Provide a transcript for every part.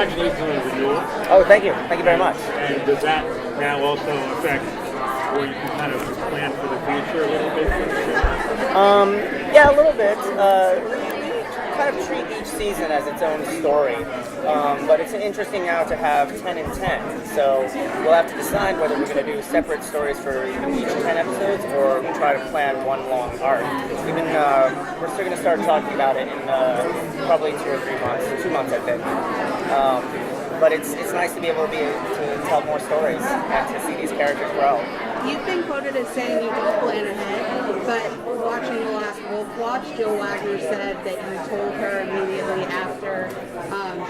congratulations on the renewal. Oh, thank you. Thank you very much. And does that now also affect where you can kind of plan for the future a little bit? Yeah, a little bit. We kind of treat each season as its own story. But it's interesting now to have 10 and 10. So we'll have to decide whether we're going to do separate stories for each 10 episodes or try to plan one long arc. We're still going to start talking about it in probably 2 or 3 months, 2 months I think. But it's nice to be able to tell more stories and to see these characters grow. You've been quoted as saying you don't plan ahead, but watching the last Wolf Watch, Jill Wagner said that you told her immediately after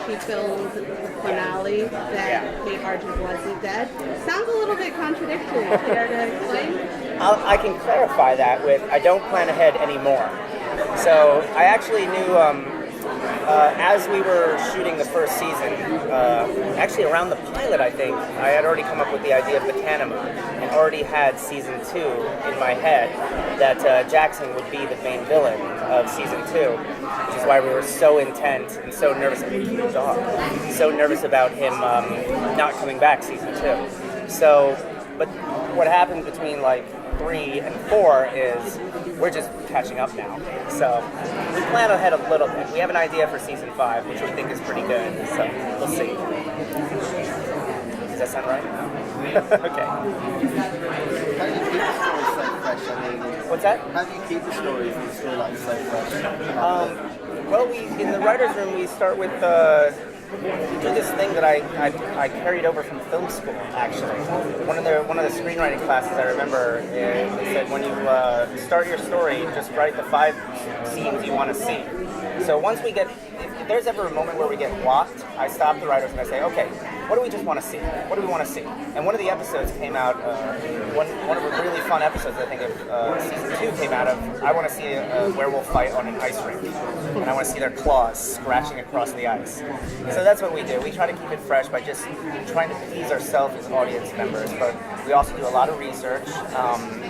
she filmed the finale that Kate Argent wasn't dead. Sounds a little bit contradictory. Care to explain? I can clarify that with I don't plan ahead anymore. So I actually knew as we were shooting the first season, actually around the pilot I think, I had already come up with the idea of the Canema and already had season 2 in my head that Jackson would be the main villain of season 2, which is why we were so intent and so nervous about him not coming back season 2. So, but what happened between like 3 and 4 is we're just catching up now. So we plan ahead a little bit. We have an idea for season 5, which we think is pretty good. So we'll see. Does that sound right? Okay. How do you keep the stories so fresh? I mean, what's that? How do you keep the stories and the storylines so fresh? Well, in the writers' room, we start with we do this thing that I carried over from film school. Actually, one of the screenwriting classes I remember, they said when you start your story, just write the 5 scenes you want to see. So once we get, if there's ever a moment where we get blocked, I stop the writers and I say, okay, what do we just want to see? What do we want to see? And one of the episodes came out, one of the really fun episodes I think of season 2 came out of, I want to see a werewolf fight on an ice rink. And I want to see their claws scratching across the ice. So that's what we do. We try to keep it fresh by just trying to please ourselves as audience members, but we also do a lot of research.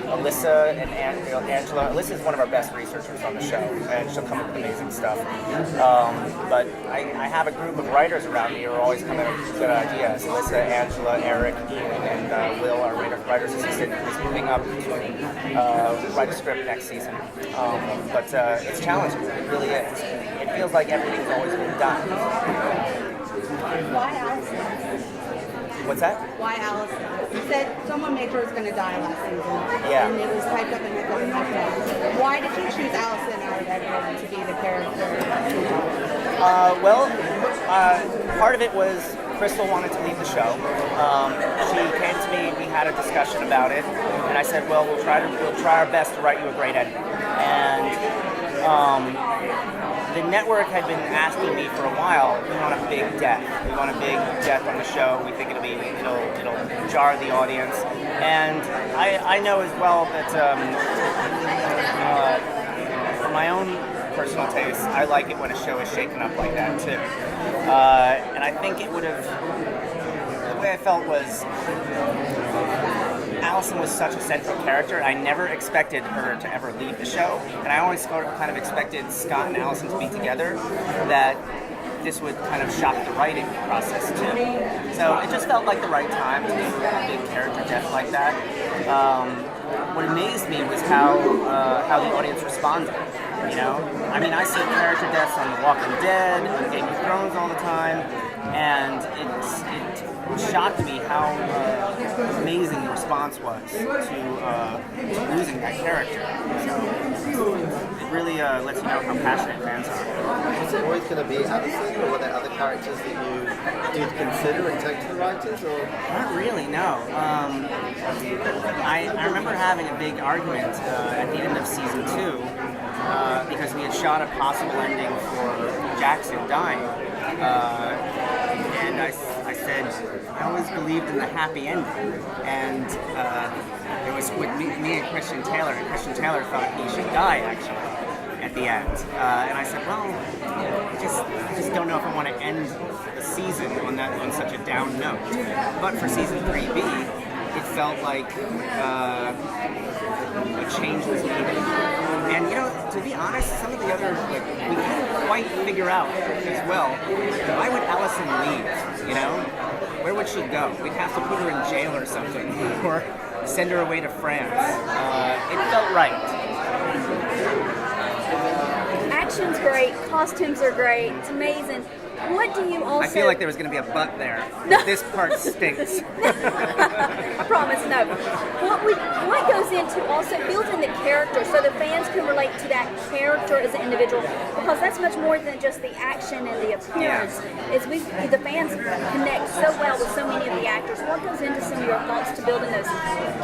Alyssa and Angela, Alyssa is one of our best researchers on the show, and she'll come up with amazing stuff. But I have a group of writers around me who are always coming up with good ideas. Alyssa, Angela, Eric, Ian, and Will, our writer's assistant, is moving up to write a script next season. But it's challenging, it really is. It feels like everything's always been done. Why Allison? What's that? Why Allison? You said someone major was going to die last season. Yeah. And it was typed up in the contract. Why did you choose Allison out of everyone to be the character? Part of it was Crystal wanted to leave the show. She came to me, we had a discussion about it, and I said, well, we'll try our best to write you a great ending. And the network had been asking me for a while, we want a big death. We want a big death on the show. We think it'll jar the audience. And I know as well that for my own personal taste, I like it when a show is shaken up like that too. And I think it would have, the way I felt was, Allison was such a central character. I never expected her to ever leave the show, and I always kind of expected Scott and Allison to be together, that this would kind of shock the writing process too. So it just felt like the right time to do a big character death like that. What amazed me was how the audience responded. You know, I mean, I see character deaths on The Walking Dead, on Game of Thrones all the time, and it shocked me how amazing the response was to losing that character. So it really lets you know how passionate fans are. Was it always going to be Allison, or were there other characters that you did consider and take to the writers? Or not really, no. I remember having a big argument at the end of season 2 because we had shot a possible ending for Jackson dying. And I said, I always believed in the happy ending. And it was with me and Christian Taylor thought he should die, actually, at the end. And I said, well, I just don't know if I want to end the season on such a down note. But for season 3B, it felt like it changes even. And you know, to be honest, some of the other like we couldn't quite figure out as well. Why would Allison leave? You know, where would she go? We'd have to put her in jail or something, or send her away to France. It felt right. Action's great, costumes are great, it's amazing. What do you also... I feel like there was going to be a but there. This part stinks. I promise, no. What goes into also building the character so the fans can relate to that character as an individual? Because that's much more than just the action and the appearance. The fans connect so well with so many of the actors. What goes into some of your thoughts to building those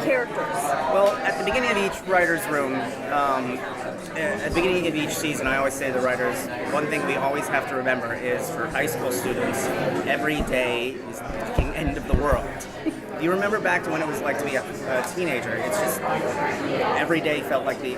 characters? Well, at the beginning of each writer's room, at the beginning of each season, I always say to the writers, one thing we always have to remember is for high school students, every day is the fucking end of the world. Do you remember back to when it was like to be a teenager? It's just every day felt like the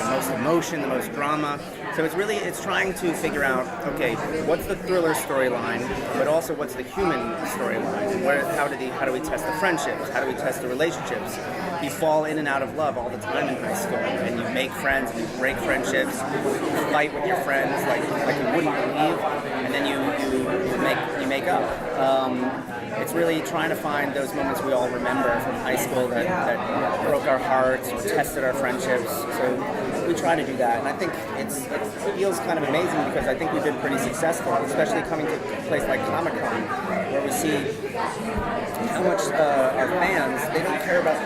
most emotion, the most drama. So it's trying to figure out, okay, what's the thriller storyline, but also what's the human storyline? How do we test the friendships? How do we test the relationships? You fall in and out of love all the time in high school, and you make friends, and you break friendships, you fight with your friends like you wouldn't believe, and then you make up. It's really trying to find those moments we all remember from high school that broke our hearts, or tested our friendships. So we try to do that, and I think it feels kind of amazing because I think we've been pretty successful, especially coming to a place like Comic-Con, where we see how much our fans, they don't care about,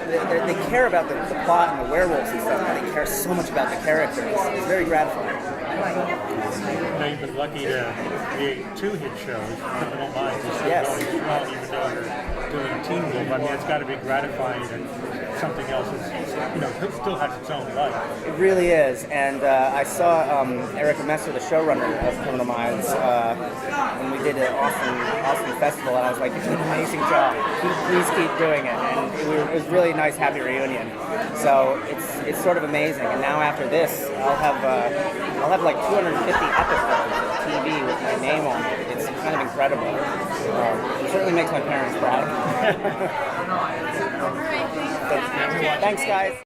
they care about the plot and the werewolves and stuff, but they care so much about the characters. It's very gratifying. You know, you've been lucky to create 2 hit shows, Criminal Minds, is still Yes. going strong even though you're doing Teen Wolf. I mean, it's got to be gratifying that something else is, you know, still has its own life. It really is, and I saw Erica Messer, the showrunner of Criminal Minds, when we did an Austin festival, and I was like, "You did an amazing job. Please keep doing it." And it was really a nice, happy reunion. So it's sort of amazing. And now after this, I'll have like 250 episodes of TV with my name on it. It's kind of incredible. It certainly makes my parents proud. All right, thanks. Thanks, guys.